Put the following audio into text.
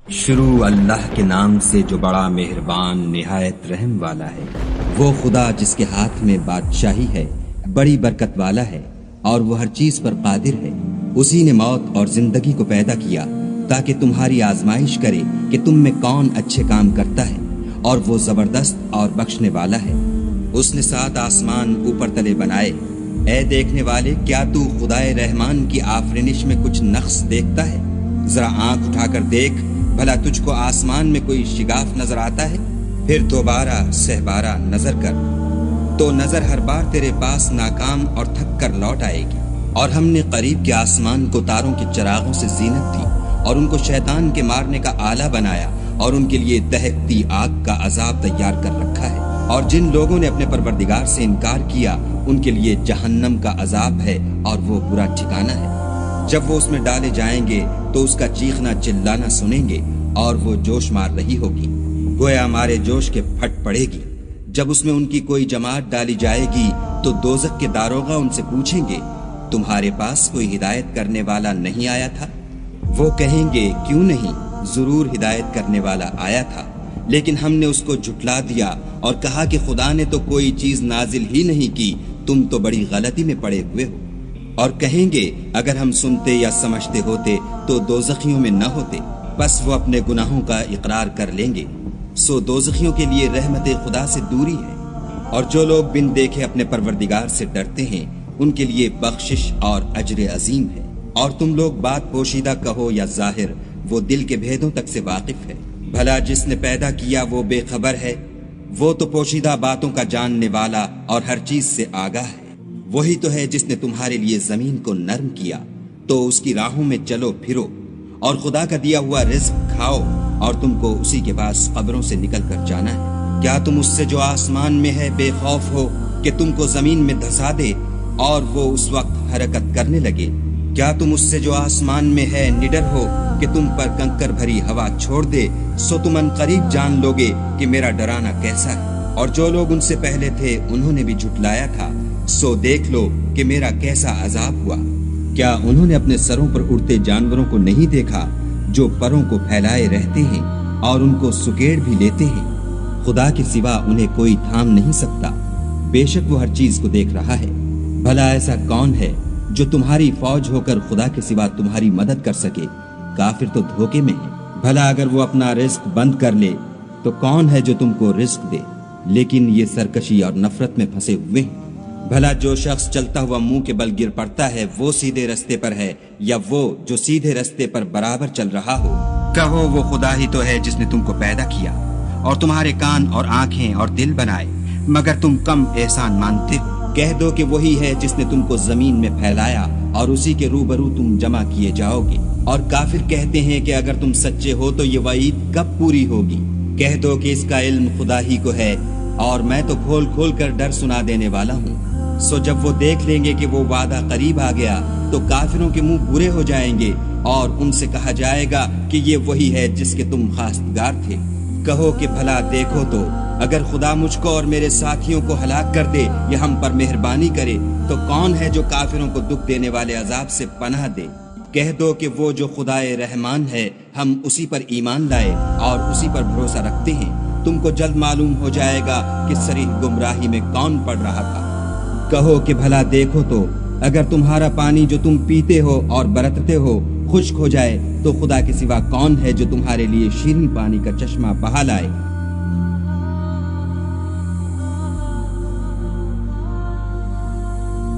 شروع اللہ کے نام سے جو بڑا مہربان نہایت رحم والا ہے۔ وہ خدا جس کے ہاتھ میں بادشاہی ہے، بڑی برکت والا ہے اور وہ ہر چیز پر قادر ہے۔ اسی نے موت اور زندگی کو پیدا کیا تاکہ تمہاری آزمائش کرے کہ تم میں کون اچھے کام کرتا ہے، اور وہ زبردست اور بخشنے والا ہے۔ اس نے 7 آسمان اوپر تلے بنائے۔ اے دیکھنے والے، کیا تو خدائے رحمان کی آفرینش میں کچھ نقص دیکھتا ہے؟ ذرا آنکھ اٹھا کر دیکھ، بھلا تجھ کو آسمان میں کوئی شگاف نظر آتا ہے؟ پھر دوبارہ سہبارہ نظر کر تو نظر ہر بار تیرے پاس ناکام اور تھک کر لوٹ آئے گی۔ اور ہم نے قریب کے آسمان کو تاروں کے چراغوں سے زینت دی اور ان کو شیطان کے مارنے کا آلہ بنایا، اور ان کے لیے دہکتی آگ کا عذاب تیار کر رکھا ہے۔ اور جن لوگوں نے اپنے پروردگار سے انکار کیا، ان کے لیے جہنم کا عذاب ہے اور وہ برا ٹھکانہ ہے۔ جب وہ اس میں ڈالے جائیں گے تو اس کا چیخنا چلانا سنیں گے، اور وہ جوش مار رہی ہوگی، گویا مارے جوش کے پھٹ پڑے گی۔ جب اس میں ان کی کوئی جماعت ڈالی جائے گی تو دوزخ کے داروغہ ان سے پوچھیں گے، تمہارے پاس کوئی ہدایت کرنے والا نہیں آیا تھا؟ وہ کہیں گے، کیوں نہیں، ضرور ہدایت کرنے والا آیا تھا، لیکن ہم نے اس کو جھٹلا دیا اور کہا کہ خدا نے تو کوئی چیز نازل ہی نہیں کی، تم تو بڑی غلطی میں پڑے ہوئے ہو۔ اور کہیں گے، اگر ہم سنتے یا سمجھتے ہوتے تو دوزخیوں میں نہ ہوتے۔ بس وہ اپنے گناہوں کا اقرار کر لیں گے، سو دوزخیوں کے لیے رحمت خدا سے دوری ہے۔ اور جو لوگ بن دیکھے اپنے پروردگار سے ڈرتے ہیں، ان کے لیے بخشش اور اجر عظیم ہے۔ اور تم لوگ بات پوشیدہ کہو یا ظاہر، وہ دل کے بھیدوں تک سے واقف ہے۔ بھلا جس نے پیدا کیا وہ بے خبر ہے؟ وہ تو پوشیدہ باتوں کا جاننے والا اور ہر چیز سے آگاہ ہے۔ وہی تو ہے جس نے تمہارے لیے زمین کو نرم کیا، تو اس کی راہوں میں چلو پھرو، اور خدا کا دیا ہوا رزق کھاؤ، اور تم کو اسی کے پاس قبروں سے نکل کر جانا ہے۔ کیا تم اس سے جو آسمان میں ہے بے خوف ہو کہ تم کو زمین میں دھسا دے اور وہ اس وقت حرکت کرنے لگے؟ کیا تم اس سے جو آسمان میں ہے نڈر ہو کہ تم پر کنکر بھری ہوا چھوڑ دے؟ سو تم ان قریب جان لوگے کہ میرا ڈرانا کیسا ہے۔ اور جو لوگ ان سے پہلے تھے انہوں نے بھی جھٹلایا تھا، سو دیکھ لو کہ میرا کیسا عذاب ہوا۔ کیا انہوں نے اپنے سروں پر اڑتے جانوروں کو نہیں دیکھا جو پروں کو پھیلائے رہتے ہیں اور ان کو سکیڑ بھی لیتے ہیں؟ خدا کے سوا انہیں کوئی تھام نہیں سکتا، بے شک وہ ہر چیز کو دیکھ رہا ہے۔ بھلا ایسا کون ہے جو تمہاری فوج ہو کر خدا کے سوا تمہاری مدد کر سکے؟ کافر تو دھوکے میں ہے۔ بھلا اگر وہ اپنا رزق بند کر لے تو کون ہے جو تم کو رزق دے؟ لیکن یہ سرکشی اور نفرت میں پھنسے ہوئے ہیں۔ بھلا جو شخص چلتا ہوا منہ کے بل گر پڑتا ہے وہ سیدھے رستے پر ہے، یا وہ جو سیدھے رستے پر برابر چل رہا ہو؟ کہو، وہ خدا ہی تو ہے جس نے تم کو پیدا کیا اور تمہارے کان اور آنکھیں اور دل بنائے، مگر تم کم احسان مانتے ہو۔ کہہ دو کہ وہی ہے جس نے تم کو زمین میں پھیلایا اور اسی کے روبرو تم جمع کیے جاؤ گے۔ اور کافر کہتے ہیں کہ اگر تم سچے ہو تو یہ وعید کب پوری ہوگی؟ کہہ دو کہ اس کا علم خدا ہی کو ہے، اور میں تو کھول کھول کر ڈر سنا دینے والا ہوں۔ سو جب وہ دیکھ لیں گے کہ وہ وعدہ قریب آ گیا تو کافروں کے منہ برے ہو جائیں گے، اور ان سے کہا جائے گا کہ یہ وہی ہے جس کے تم خواستگار تھے۔ کہو کہ بھلا دیکھو تو، اگر خدا مجھ کو اور میرے ساتھیوں کو ہلاک کر دے یا ہم پر مہربانی کرے تو کون ہے جو کافروں کو دکھ دینے والے عذاب سے پناہ دے؟ کہہ دو کہ وہ جو خدائے رحمان ہے، ہم اسی پر ایمان لائے اور اسی پر بھروسہ رکھتے ہیں۔ تم کو جلد معلوم ہو جائے گا کہ صریح گمراہی میں کون پڑ رہا تھا۔ کہو کہ بھلا دیکھو تو، اگر تمہارا پانی جو تم پیتے ہو اور برتتے ہو خشک ہو جائے تو خدا کے سوا کون ہے جو تمہارے لیے شیریں پانی کا چشمہ بہا لائے؟